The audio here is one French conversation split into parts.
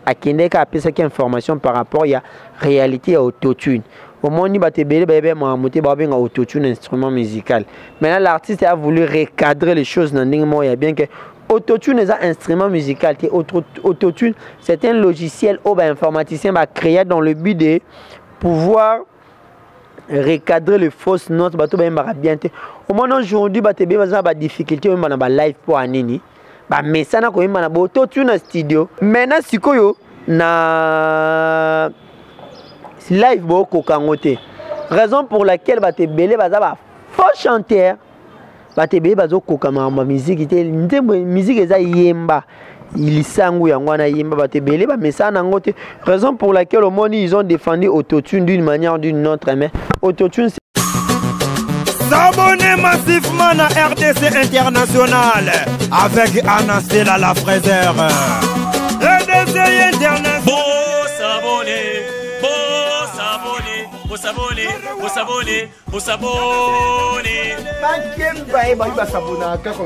akende ka apesa ki information par rapport à réalité à autotune. Au moment où il bébé monté un autotune instrument musical. Maintenant l'artiste a voulu recadrer les choses dans il y a bien que autotune est un instrument musical. Autotune c'est un logiciel où l'informaticien va créer dans le but de pouvoir recadrer les fausses notes. Au moment aujourd'hui il y a des difficultés dans le live pour Anini. Mais ça n'a pas autotune studio. Maintenant si na live boko kangote. Raison pour laquelle ba te belé ba faux chanteur ba te belé bazo kokama ma musique ite musique eza yemba ilisangu yango na yemba ba te belé ba message nangote. Raison pour laquelle au monde ils ont défendu autotune d'une manière ou d'une autre, mais autotune s'abonner massivement à RDC International avec Anastela la fraiseur. RDC International. Vous s'abonner. On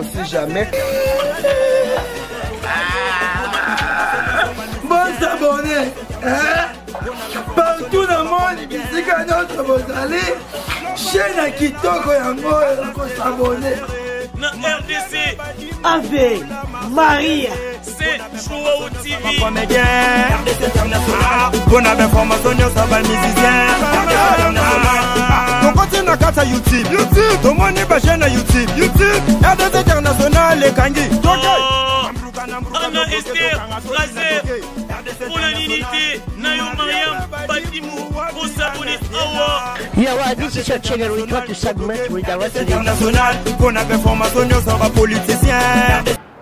sait jamais. Bon s'abonner. Partout dans le monde, c'est qu'un autre vous allez. Chaîne à Kitoko Yango, on s'abonner. RDC Ave Maria c'est Chouaou TV RDC International. Bonne information ça va musicien. On continue à faire YouTube. Tout le monde est chaîne YouTube. RDC International les Kangi. Anna Esther Fraser pour l'unité Nayo Mariam Batimou pour s'abonner Yeah, this is your channel. We try to segment with the rest of the international. Bonne information ça va politicien.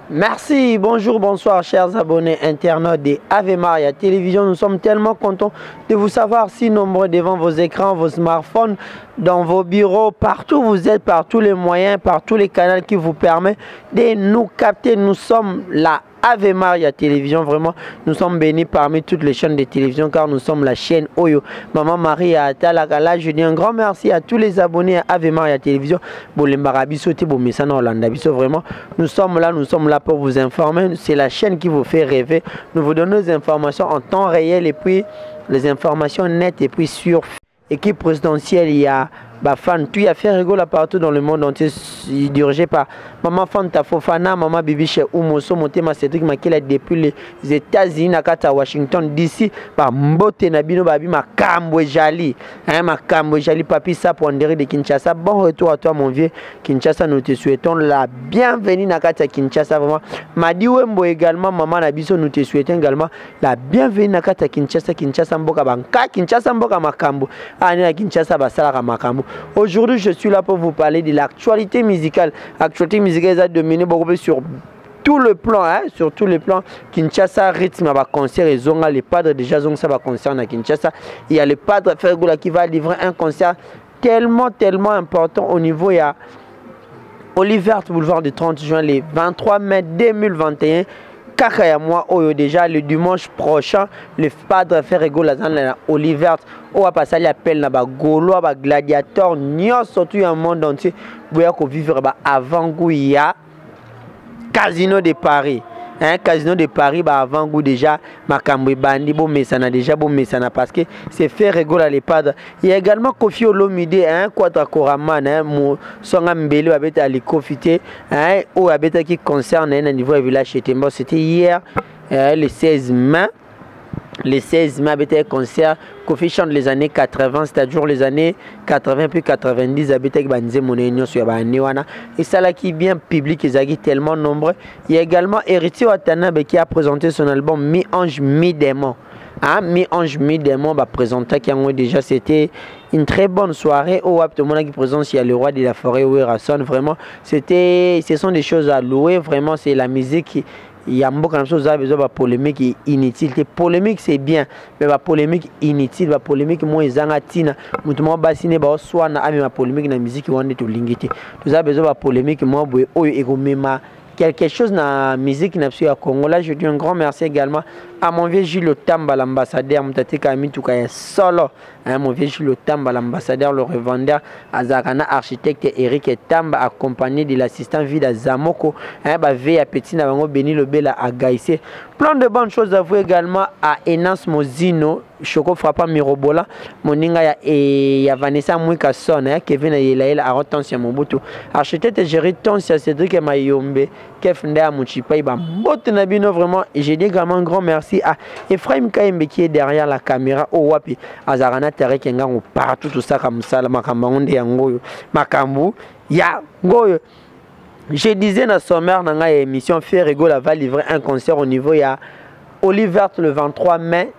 Merci, bonjour, bonsoir chers abonnés internautes de Ave Maria Télévision. Nous sommes tellement contents de vous savoir si nombreux devant vos écrans, vos smartphones, dans vos bureaux, partout où vous êtes, par tous les moyens, par tous les canaux qui vous permettent de nous capter. Nous sommes la Ave Maria Télévision, vraiment, nous sommes bénis parmi toutes les chaînes de télévision car nous sommes la chaîne Oyo. Maman Marie à Talakala, je dis un grand merci à tous les abonnés à Ave Maria Télévision. Vraiment, nous sommes là pour vous informer. C'est la chaîne qui vous fait rêver. Nous vous donnons des informations en temps réel et puis les informations nettes et puis sur équipe présidentielle. Il y a fan, tout y a fait rigoler partout dans le monde entier, dirigé par Maman Fanta Fofana, Maman Bibiche Oumoso, Motema Cédric Makela depuis les États-Unis, Nakata Washington DC, par Mbote Nabino Babi, Makambo Jali, Makambo Jali, Papi Saponderi de Kinshasa. Bon retour à toi, mon vieux Kinshasa. Nous te souhaitons la bienvenue, Nakata Kinshasa. Vraiment, Madi Wembo également, Maman Nabiso, nous te souhaitons également la bienvenue, Nakata Kinshasa, Kinshasa Mboka Banka, Kinshasa Mboka Makambo, Ane Kinshasa Basala Makambo. Aujourd'hui, je suis là pour vous parler de l'actualité musicale. L'actualité musicale a dominé beaucoup plus sur tout le plan, sur tous les plans. Kinshasa rythme à concert et Zonga, les padres déjà Zonga va concert à Kinshasa. Il y a le padre Fergola qui va livrer un concert tellement important au niveau. Il y a Oliver Boulevard du 30 juin, le 23 mai 2021. Kakayamwa Oyo déjà le dimanche prochain le padre Ferrego Lazan Oliver on va passer l'appel na ba golo ba gladiateur nyo surtout un monde entier boya ko vivre ba avant goût il y a Casino de Paris. Casino de Paris bah avant goût déjà Makambo Bandi bon mais ça n'a déjà bon mais ça n'a parce que c'est fait rigoler les padres. Il y a également Kofi Olomide Quadra Koraman mon songa mbele abete ali kofité ou abete qui concerne un niveau village chez Tembo. C'était hier le 16 mai. Le 16 mai, il concert Kofi chante les années 80, c'est-à-dire les années 80 puis 90, avec Banze Monenyo sur Banewana. Et ça là qui est bien public, ils sont tellement nombreux. Il y a également Héritier Watanabe qui a présenté son album Mi-Ange, Mi-Démon. Mi-Ange, Mi-Démon va présenter qui a déjà c'était une très bonne soirée. Au tout le monde qui présente, il y a le roi de la forêt, Ouerason. Vraiment, ce sont des choses à louer. Vraiment, c'est la musique qui. Il y a beaucoup de choses à besoin de polémique inutile. Polémique c'est bien, mais la polémique inutile, la polémique moi zangatina, mutumo basine ba soit na ami ma polémique na musique wande to lingité. Nous avons besoin de polémique moi oyo egomema quelque chose na musique na à Congo. Là je dis un grand merci également à mon vieux Gilles Tamba, l'ambassadeur, Mtatika Mituka solo, mon vieux Gilles Tamba, l'ambassadeur, le revendeur, Azarana, architecte Eric Tamba, accompagné de l'assistant Vida Zamoko, Veya Petit Navango, Béni le Bela à Gaïsé. Plein de bonnes choses à vous également à Enas Mozino, Choco Frappa Mirobola, Moninga et Vanessa Mouika Son, Kevin Ayelaïla, Arotansia Mobutu, architecte Géry Tonsia, Cédric Mayombe, Kefnda Mouchipa, Botenabino vraiment, et j'ai dit également un grand merci à Ephraim Kaimbe qui est derrière la caméra, au Wapi, Azarana Terek Ngang, partout tout ça comme ça, Makambaonde Yangoyo, Makambu, Ya Goyo. Je disais dans sommaire dans l'émission Ferrego va livrer un concert au niveau ya Olivert le 23 mai,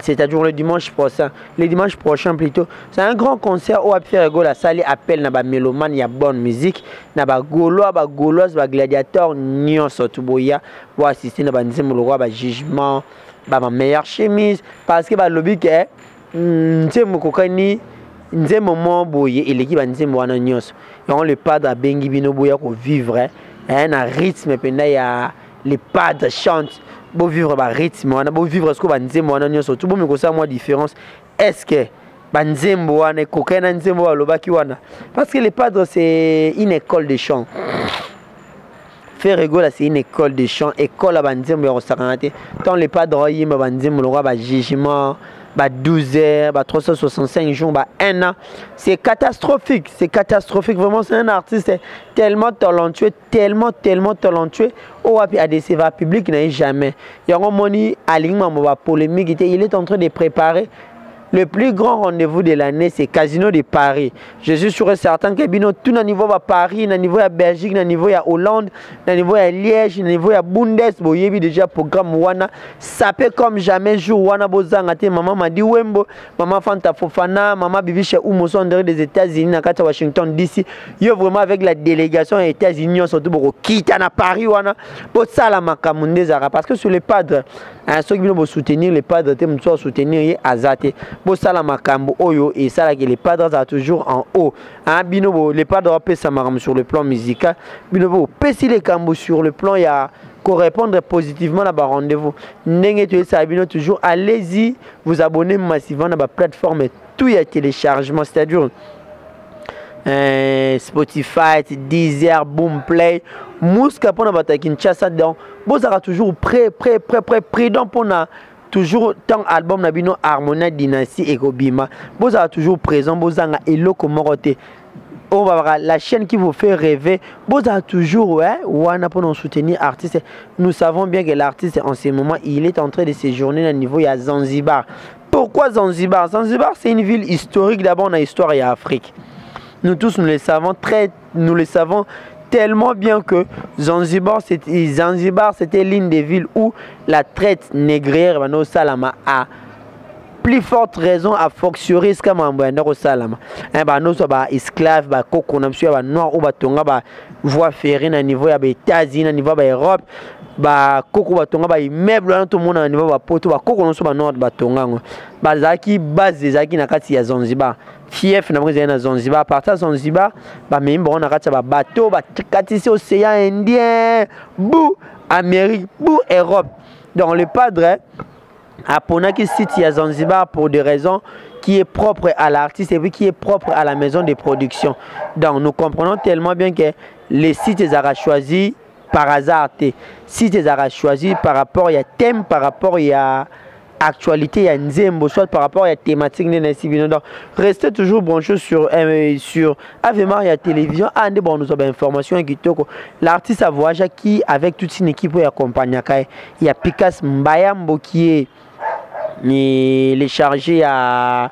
c'est-à-dire le dimanche prochain. Le dimanche prochain plutôt. C'est un grand concert où Ferrego la salle appelle na ba mélomane, il y a bonne musique, na ba gaulois, ba gauloise, ba gladiateur, nion sotuboya pour assister na ba nzembo le roi ba jugement, ba ma meilleure chemise parce que ba lobby que nzembo kokani nzembo mo boye et l'équipe nzembo wana nyos. Et le padre a bengi bino boya ko vivre un rythme penda ya les padres chantent beau vivre ba rythme wana beau vivre ce que ba nzembo wana nyos tout bon me ko ça moi différence est-ce que ba nzembo wana kokena nzembo wa lobaki wana parce que les padres c'est une école de chant. Ferrego là c'est une école de chant, école à ba nzembo ya rosakanate tant les padres yima ba nzembo le roi ba jugement bah 12 heures, bah 365 jours, bah 1 an. C'est catastrophique vraiment. C'est un artiste tellement talentueux, tellement talentueux. Oh, puis ADC va public n'a jamais. Il y a un moni alignement, bah polémique. Il est en train de préparer le plus grand rendez-vous de l'année, c'est Casino de Paris. Je suis sûr et certain que bino tout na niveau à Paris, na niveau à Belgique, na niveau à Hollande, na niveau à Liège, na niveau à Bundes, boyebi déjà programme wana, ça peut comme jamais jour wana bozangate maman m'a dit Wembo, maman Fanta Fofana, maman Bibi chez Oumoson des États-Unis na kata Washington DC. Yo vraiment avec la délégation des États-Unis surtout boko kita na Paris wana, bo sala makamunde zara parce que sur les padres, ceux qui veulent soutenir les padres, te soutenir azate. Bosala makambo oyo et ça là que les padres sont toujours en haut. Binobo les padres peuvent s'amaram sur le plan musical. Binobo pesi les cambo sur le plan il y a correspondre positivement à bas rendez-vous. N'engagez tu ça bino toujours allez-y vous abonnez massivement à la plateforme tout y a téléchargement c'est-à-dire Spotify, Deezer, Boomplay, Mouska pour na batakin chassa donc bozara toujours prêt pour na toujours tant album nabino Harmonia Dynasty et Gobima boza toujours présent bozanga eloko morote on va voir la chaîne qui vous fait rêver boza toujours wana pour nous soutenir artiste. Nous savons bien que l'artiste en ce moment il est en train de séjourner à niveau à Zanzibar. Pourquoi Zanzibar? Zanzibar c'est une ville historique, d'abord on a histoire et Afrique. Nous tous nous le savons tellement bien que Zanzibar c'était l'une des villes où la traite négrière Bano Salama a plus forte raison à fonctionner comme un Bano Salama. Bano soba esclave, ba koko na msuya ba noir ou ba tonga ba voie ferrée na niveau ya ba États-Unis na niveau ba Europe ba koko ba tonga ba immeuble na tout le monde na niveau ba poto ba koko no soba noir ba tonga ba zaki base zaki na kati ya Zanzibar. Fief na mwenye na Zanzibar, partir Zanzibar, ba membre on a kati ba bateau, ba katisi océan Indien, bou Amérique, bou Europe. Dans le padre à Ponaki City à Zanzibar pour des raisons qui est propre à l'artiste et puis qui est propre à la maison de production. Donc nous comprenons tellement bien que les sites ont choisi par hasard, sites ont choisi par rapport à thème, par rapport à actualité, il y a nzembo soit par rapport à la thématique de Nassibino. Donc restez toujours branchés sur Ave Maria télévision. Bon, nous avons information qui toko l'artiste a voyagé qui avec toute une équipe pour accompagner. Il y a Pikas Mbayambo qui est les chargé à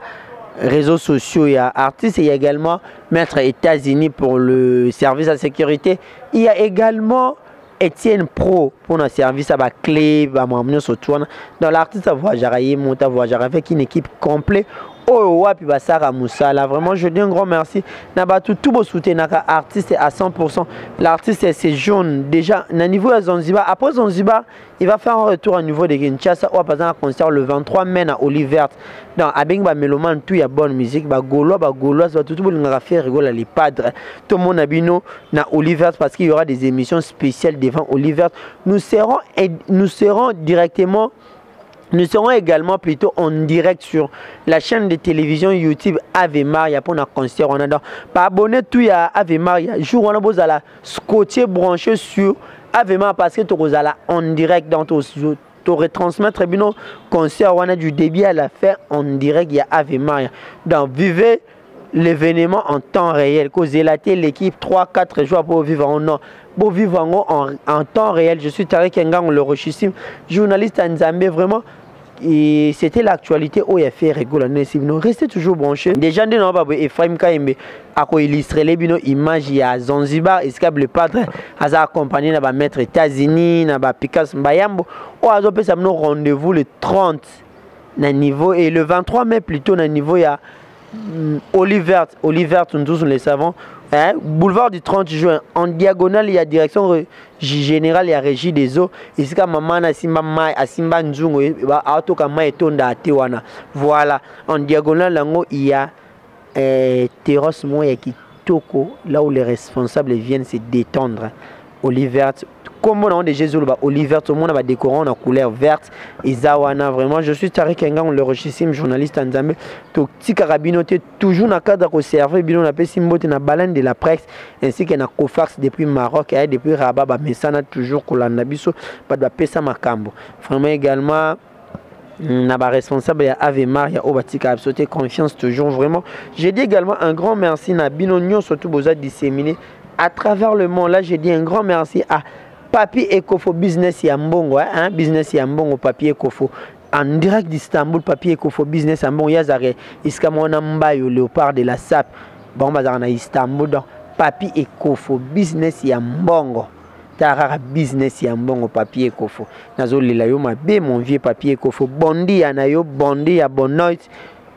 réseaux sociaux et à artistes. Il y a également Maître États-Unis pour le service de sécurité. Il y a également Etienne Pro pour un service à la clé, à m'amener sur toi. Dans l'artiste à voyager, monter à voyager avec une équipe complète. Oh, puis Bassara Moussa, là vraiment je dis un grand merci. Nabatu tout beau soutien naka artiste à 100%. L'artiste c'est jaune déjà na niveau à Zanzibar. Après Zanzibar, il va faire un retour au niveau de Kinshasa ou par exemple un concert le 23 mai à Olivert. Donc avec ba mélomane tout y a bonne musique, ba gaulois tout le monde va faire rigoler les padres. Tout le monde abino na Olivert parce qu'il y aura des émissions spéciales devant Olivert. Nous serons directement Nous serons également plutôt en direct sur la chaîne de télévision YouTube Ave Maria pour notre concert. On a pas abonné tout à Ave Maria. Jour on a besoin de la scotcher branché sur Ave Maria parce que tu es en direct dans ton retransmettre bien concert. On a du début à la fin en direct. Il y a Ave Maria. Donc vivez l'événement en temps réel. Causez l'équipe 3-4 jours pour vivre en temps réel. Je suis Tariq Ngang, le Rochissime, journaliste à Nzambé, vraiment. Et c'était l'actualité où il a fait rigoler. Restez toujours branchés. Déjà, nous avons Ephraim Kaimbe à illustrer les images à Zanzibar. Escape le padre a accompagné à maître États-Unis, à Picasso Mbayambo. On a rendez-vous le 30 niveau et le 23 mai plutôt dans niveau il y a Oliver, nous les savons. Boulevard du 30 juin, en diagonale, il y a direction générale, il y a régie des eaux. Ici, maman Simba Mai, Simba Nzungo, voilà, en diagonale, il y a terrasse Moya qui toko, là où les responsables viennent se détendre. Oliver, comme on a des Jésus, Oliver, tout le monde a décoré en couleur verte. Et Zawana, vraiment, je suis Tariq Ngang, le rochissime journaliste en Zambie. Tout petit carabino, toujours dans le cadre de servir, on a fait Simbote dans la baleine de la presse, ainsi que dans Kofax depuis Maroc, et depuis Rabat, mais ça n'a toujours que l'anabiso, pas de pesa makambo. Vraiment également. N'a pas responsable à Ave Maria au Batika a sauté confiance toujours vraiment. J'ai dit également un grand merci à Binonio surtout besoin disséminer à travers le monde. Là j'ai dit un grand merci à Papi Ekofo Business Yambongo, hein, Business Yambongo Papi Ekofo en direct d'Istanbul. Papi Ekofo Business Yambongo Yazare Iskamona Mbayo Léopard de la SAP bon bazar Istanbul donc Papi Ekofo Business Yambongo Tarara Business Yambongo Papi Ekofo Nazoli la yo mabe mon vieux Papi Ekofo bondi anayo bondi ya bonoit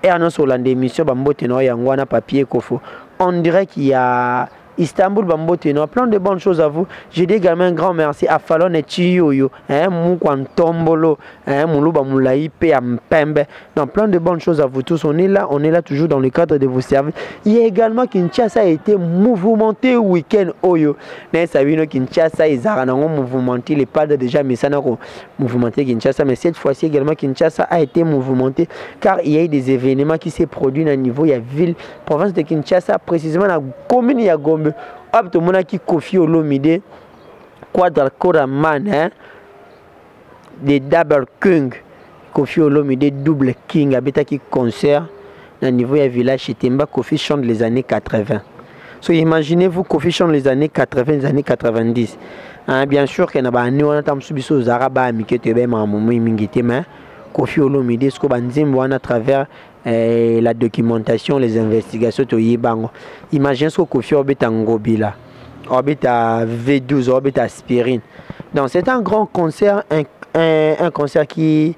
et annonce sur l'émission bambote no yangwana Papi Ekofo on dirait qu'il y a Istanbul Bamboteno, plein de bonnes choses à vous. J'ai dit également un grand merci à Fallon et Chiyoyo, Moukwan Tombolo, Moulouba Moulaïpe, Mpembe. Donc plein de bonnes choses à vous tous. On est là toujours dans le cadre de vos services. Il y a également Kinshasa a été mouvementé week-end Oyo. N'est Sabino Kinshasa et Zaranango mouvementé les pas déjà mais ça n'a pas mouvementé Kinshasa. Mais cette fois-ci également Kinshasa a été mouvementé car il y a eu des événements qui s'est produits à niveau il y a ville, province de Kinshasa, précisément la commune il y a Gombe. Hop, tout le monde qui Kofi Olomide, Quadra Man, hein, des Double King, Kofi Olomide, Double King, habita qui concert, dans niveau du village Chitemba, Kofi chante les années 80. So, imaginez-vous, Kofi chante les années 80, les années 90. Hein, bien sûr qu'il y a des gens qui ont subi aux Arabes, mais qui ont Kofi Olomide, ce qu'on a à travers la documentation, les investigations, imaginez ce que Kofi Olomide a Ngobila, à V12, à Aspirine. Donc c'est un grand concert, un concert qui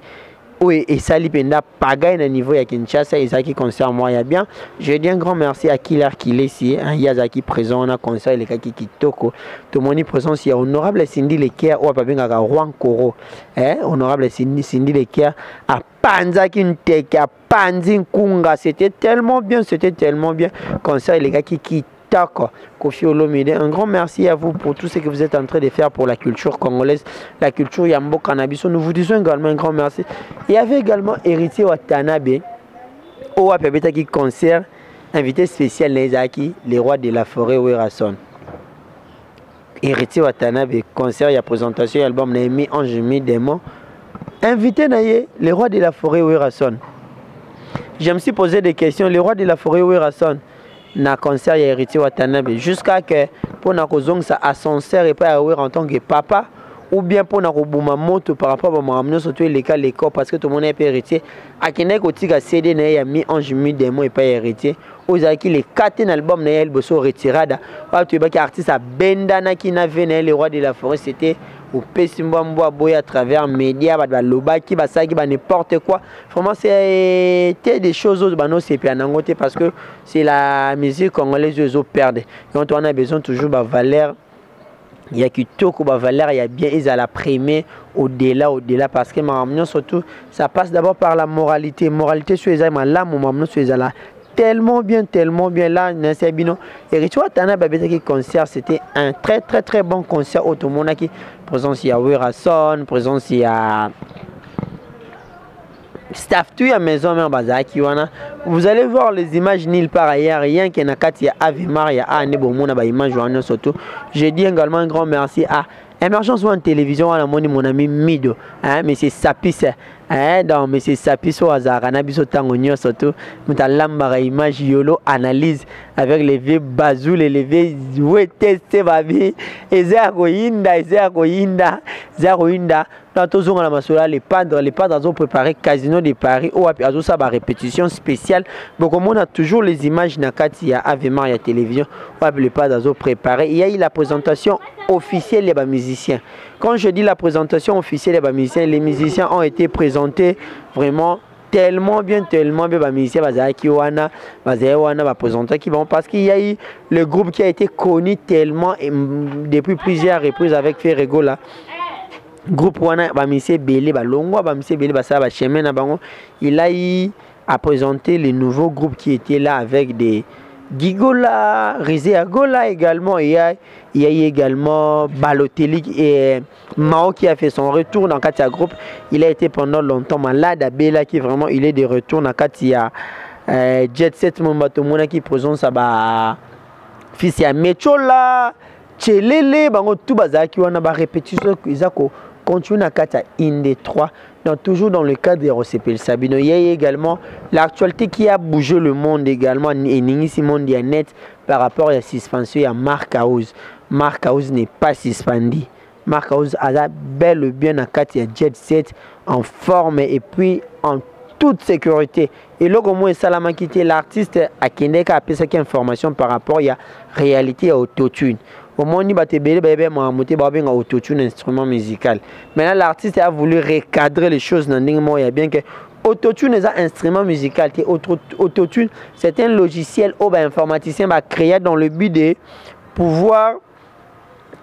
et Salipenda pagaille au niveau de Kinshasa et ça qui concert moi il y a bien. Je dis un grand merci à Killer qui est ici, un Yazaki présent, on a concert les Kaki Kitoko. Tout le monde est présent ici. Honorable Cindy Leker ou à Pabenga Juan Koro. Honorable Cindy Leker à Panza Kinteke, à Panzin Kunga. C'était tellement bien. Concert les Kaki Kitoko. Kofi Olomide, un grand merci à vous pour tout ce que vous êtes en train de faire pour la culture congolaise, la culture Yambo Cannabis. Nous vous disons également un grand merci. Il y avait également Héritier Watanabe, au Wapabeta qui concert, invité spécial Nezaki, les rois de la forêt Werason. Héritier Watanabe, concert, il y a présentation, album Némi, Ange Mi, Démon. Invité Naye, les rois de la forêt Werason. Je me suis posé des questions, les rois de la forêt Werason. Na concert ya Héritier Watanabe jusqu'à que pour na kozong sa ascenseur et pas en tant que papa ou bien pour na kobuma moto par rapport à mon surtout les cas l'école parce que tout le monde est héritier à kene ko tika CD na ya mi ange mi démon et pas héritier aux aki les 4 albums na el boso retirada pas tu ba ki artiste à bendana qui n'avait les rois de la forêt c'était au Pessimboa Boy à travers médias, loba qui va ça qui va n'importe quoi. Vraiment c'était des choses autres c'est bien parce que c'est la musique congolaise les autres perdent. Donc on a besoin toujours de valeur. Il y a qui toko valeur, il y a bien ils à la primer au-delà parce que ma surtout ça passe d'abord par la moralité sur les âmes là mon sur les là tellement bien là Nansebino Héritier Watanabe qui concert c'était un très bon concert au tout le monde qui présence il y a Werason présence il y a staff tout à maison même bazaki wana. Vous allez voir les images nulle part ailleurs, rien que na kati ya Ave Maria a ne bomona ba image wana surtout. Je dis également un grand merci à Émergence One Télévision à mon ami Mido, hein, monsieur Sapis, hein, donc monsieur Sapis au hasard, on a biso tangonio surtout, mutalamba image yolo analyse avec les vieux bazou, les vieux ouais tester ma vie, et zéro inda, dans tous la masola les padres ont préparé Casino de Paris ou à ça ba répétition spéciale, donc on a toujours les images na kati ya Ave Maria Télévision, ou les padres ont préparé, il y a eu la présentation officielle des musiciens. Quand je dis la présentation officielle des musiciens, les musiciens ont été présentés vraiment tellement bien les musiciens qui wana présentés qui vont parce qu'il y a eu le groupe qui a été connu tellement depuis plusieurs reprises avec Ferrego là. Groupe wana ba musiciens belé ba longwa ba musiciens belé ba ça ba chemin na bango, il a eu à présenter les nouveaux groupes qui étaient là avec des Gigola, Rizé Agola également, il y a également Balotelli et Mao qui a fait son retour dans Katia Group. Il a été pendant longtemps malade à Bela qui vraiment il est de retour dans Katia Jet Set Mombatomona qui présente sa ba fils ya Mechola, Chelele, bango tout bazaki wana ba répétition izako continue na Katia Inde 3. Donc, toujours dans le cadre de RCP Sabino, il y a également l'actualité qui a bougé le monde également, et Ningisi Mondianet par rapport à la suspension à Mark House. Mark House n'est pas suspendu. Mark House a bel et bien à Katia Jet Set en forme et puis en toute sécurité. Et là, au moins, Salama quitté l'artiste à Kendeka a fait cette information par rapport à la réalité à autotune. Au moins, il va te un autotune instrument musical. Maintenant, l'artiste a voulu recadrer les choses dans il y a bien que autotune est un instrument musical. Autotune, c'est un logiciel où l'informaticien va créer dans le but de pouvoir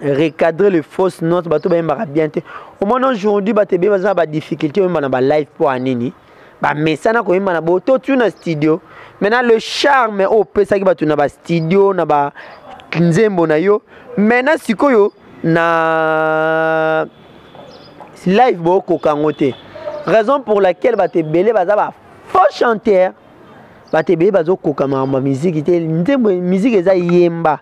recadrer les fausses notes. Au moins, aujourd'hui, il y a des difficultés dans le live pour Anini. Mais ça n'a pas autotune studio. Maintenant, le charme au PSA qui va dans studio, dans Nzembo na yo maintenant sikoyo na live boko kangote raison pour laquelle ba te belé baza ba faux chanteur ba te belé bazo kokama ma musique te Nzembo musique eza yemba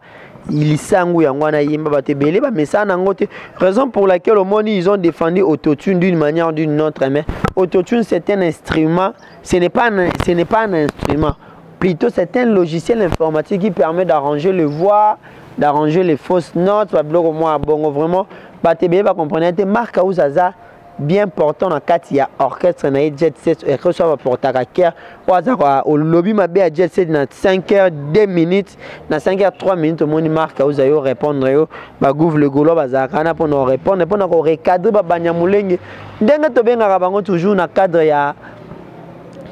ilisangu yango na yemba ba te belé ba messana ngote raison pour laquelle au monde ils ont défendu autotune d'une manière ou d'une autre mais autotune c'est un instrument ce n'est pas un instrument. Plutôt, c'est un logiciel informatique qui permet d'arranger les voix, d'arranger les fausses notes. Vraiment, BATB va comprendre. Mark Aouzaza, bien portant dans Katia orchestre, Jet Set, et que soit pour Takaker, au lobby m'a bien Jet Set dans 5h 2 minutes, dans 5h 3 minutes, au monde Mark Aouzayo répondre, bagouvre le golo, bazakana pour nous répondre, pour nous recadrer, babanyamulenge. Denga to bien arabango toujours dans cadre ya.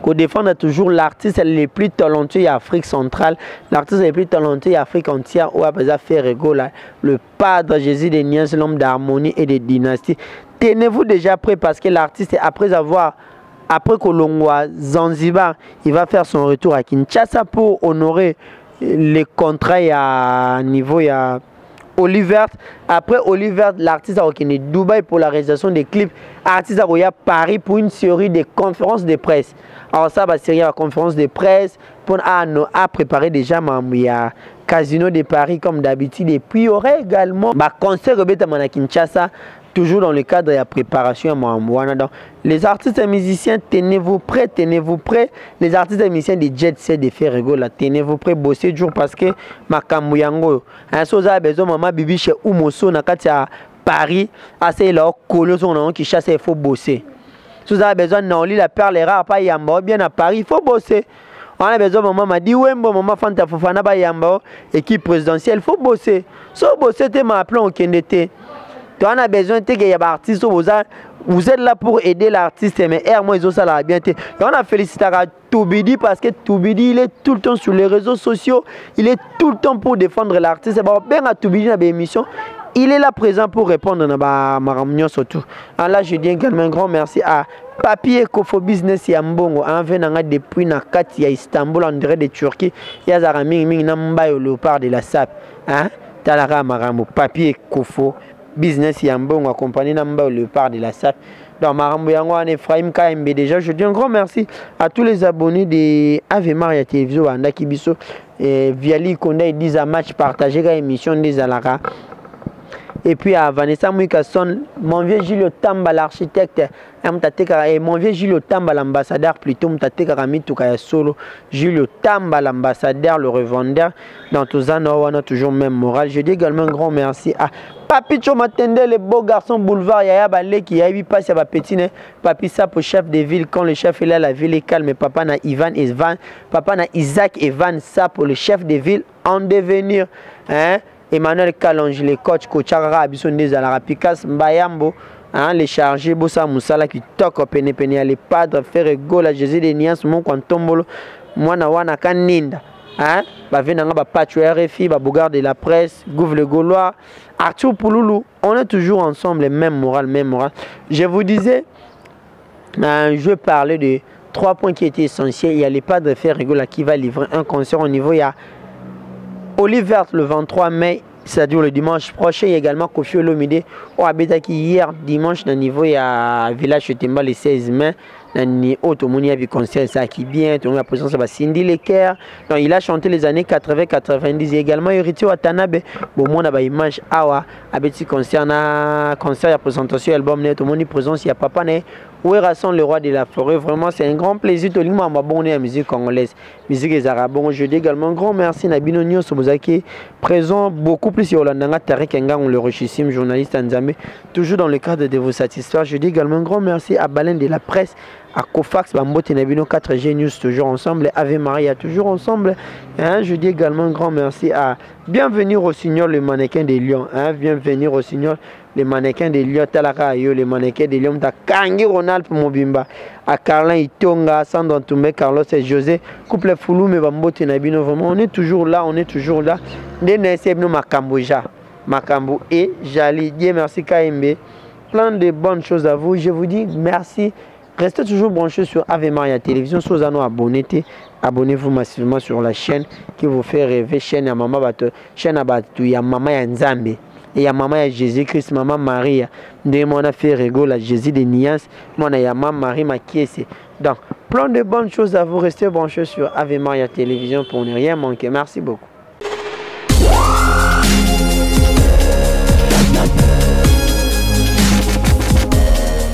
Qu'on défend toujours l'artiste le plus talentueux en Afrique centrale, l'artiste le plus talentueux en Afrique entière, où a fait rigoler le padre Jésus des Niens, l'homme d'harmonie et de dynastie. Tenez-vous déjà prêt parce que l'artiste, après Kolongwa, Zanzibar, il va faire son retour à Kinshasa pour honorer les contrats à niveau Oliver. Après Oliver, l'artiste a été Dubaï pour la réalisation des clips. L'artiste a été Paris pour une série de conférences de presse. Alors ça va série à conférence de presse pour préparer déjà il Casino de Paris comme d'habitude. Et puis il y aurait également concert à Kinshasa, toujours dans le cadre de la préparation à Mohamouana. Donc les artistes et musiciens, tenez-vous prêts. Les artistes et musiciens de Jet Set de Ferrego, tenez-vous prêts, bosser dur parce que Makamouyango, un chose a besoin, maman bibi chez Oumoso, à Paris, assez là, coloson qui chasse, il faut bosser. Si vous avez besoin de la perle rare, pas Yamba, bien à Paris, il faut bosser. On a besoin, maman m'a dit, oui, maman Fanta Fofana, pas Yamba, équipe présidentielle, il faut bosser. Si vous bossez, tu m'as appelé au Kendete. Tu en as besoin de des artistes, vous êtes là pour aider l'artiste, mais moi, ils ont ça bien. On a félicité à Toubidi parce que Toubidi, il est tout le temps sur les réseaux sociaux, il est tout le temps pour défendre l'artiste. Bon, bien à Toubidi dans l'émission, il est là présent pour répondre à ma réunion surtout. Alors là, je dis également un grand merci à Papier Kofo Business Yambongo, en venant depuis Nakati à Istanbul, en direct de Turquie. Il y a Zaraming Ming Namba au léopard de la SAP. Hein? Talara Marambo, Papier Kofo Business Yambongo, accompagné Namba au léopard de la SAP. dans Marambo Yangoan, Ephraim KMB. Déjà, je dis un grand merci à tous les abonnés de Ave Maria Télévision, Anda Kibiso, Viali Konda, ils disent à match partagé la émission des Alara. Et puis à Vanessa Mouikasson, mon vieux Gilles Tamba, l'architecte, et mon vieux Gilles Tamba, l'ambassadeur, plutôt, Solo, Gilles Tamba, l'ambassadeur, le revendeur, dans tout ça, on a toujours même moral. Je dis également un grand merci à Papi Chomatende, le beau garçon boulevard, Yaya Balé, qui a eu passé à Petit, Papi Sap au chef de ville, quand le chef est là, la ville est calme, papa na papa na Isaac Evan Sap, le chef de ville, en devenir, hein. Emmanuel Kalonji, le coach Kochara Abisonde Zalara Pikas Mbayambo, hein, les chargés Bossa Moussala qui toque pene les padres faire goal à Jésus de Nias mon Quantombolo, Mwana Wana Kaninda, hein, ba venanga ba patch RFI, ba Bougar de la presse, Gouv le Gaulois, Arthur Pouloulou, on est toujours ensemble, même moral, même moral. Je vous disais, je parlais de 3 points qui étaient essentiels. Il y a les padres faire rigola qui va livrer un concert au niveau, il y a Olive Verte le 23 mai, c'est-à-dire le dimanche prochain. Il y a également Kofi Olomide au Abetaki hier dimanche dans le niveau il y a Village Temba le 16 mai. Tout le monde a vu concert ça qui bien, tout le monde a présence à Cindy Lecker. Donc il a chanté les années 80-90 également Héritier Watanabe. Bon monde a image awa abeti concert na concert à présentation album net, tout le monde est présent, il y a papa né. Ouerasson le roi de la forêt, vraiment c'est un grand plaisir de l'imam abonné à la musique congolaise, musique des arabes. Bon, je dis également un grand merci à Binonio Sobozaki, présent beaucoup plus sur Landanga Tarek Engang, le richissime journaliste Nzambe, toujours dans le cadre de vos satisfaire. Je dis également un grand merci à Baleine de la presse, à Kofax, Bambote Nabino 4G News, toujours ensemble, Ave Maria, toujours ensemble. Hein, je dis également un grand merci à Bienvenue au Signor, le mannequin des Lions. Hein, bienvenue au Signor, les mannequins des Lions, Talaka Ayo, les mannequins des Lions, Kangi Ronald Mobimba, à Carlin Itonga, Sandon Toumé, Carlos et José, couple Foulou, mais Bambote Nabino, vraiment, on est toujours là, on est toujours là. Nesebno Makamboja, Makambo et Jali, Dieu merci KMB, plein de bonnes choses à vous. Je vous dis merci. Restez toujours branchés sur Ave Maria Télévision. Si vous êtes abonnés, abonnez-vous massivement sur la chaîne qui vous fait rêver. Chaîne à Maman Bato, chaîne à Bato, il y a Maman Nzambe, et il y a Maman Jésus-Christ, Maman Maria. De mon a fait rigole à Jésus de Nias, mon a Maman Marie Makiese. Donc, plein de bonnes choses à vous. Restez branchés sur Ave Maria Télévision pour ne rien manquer. Merci beaucoup.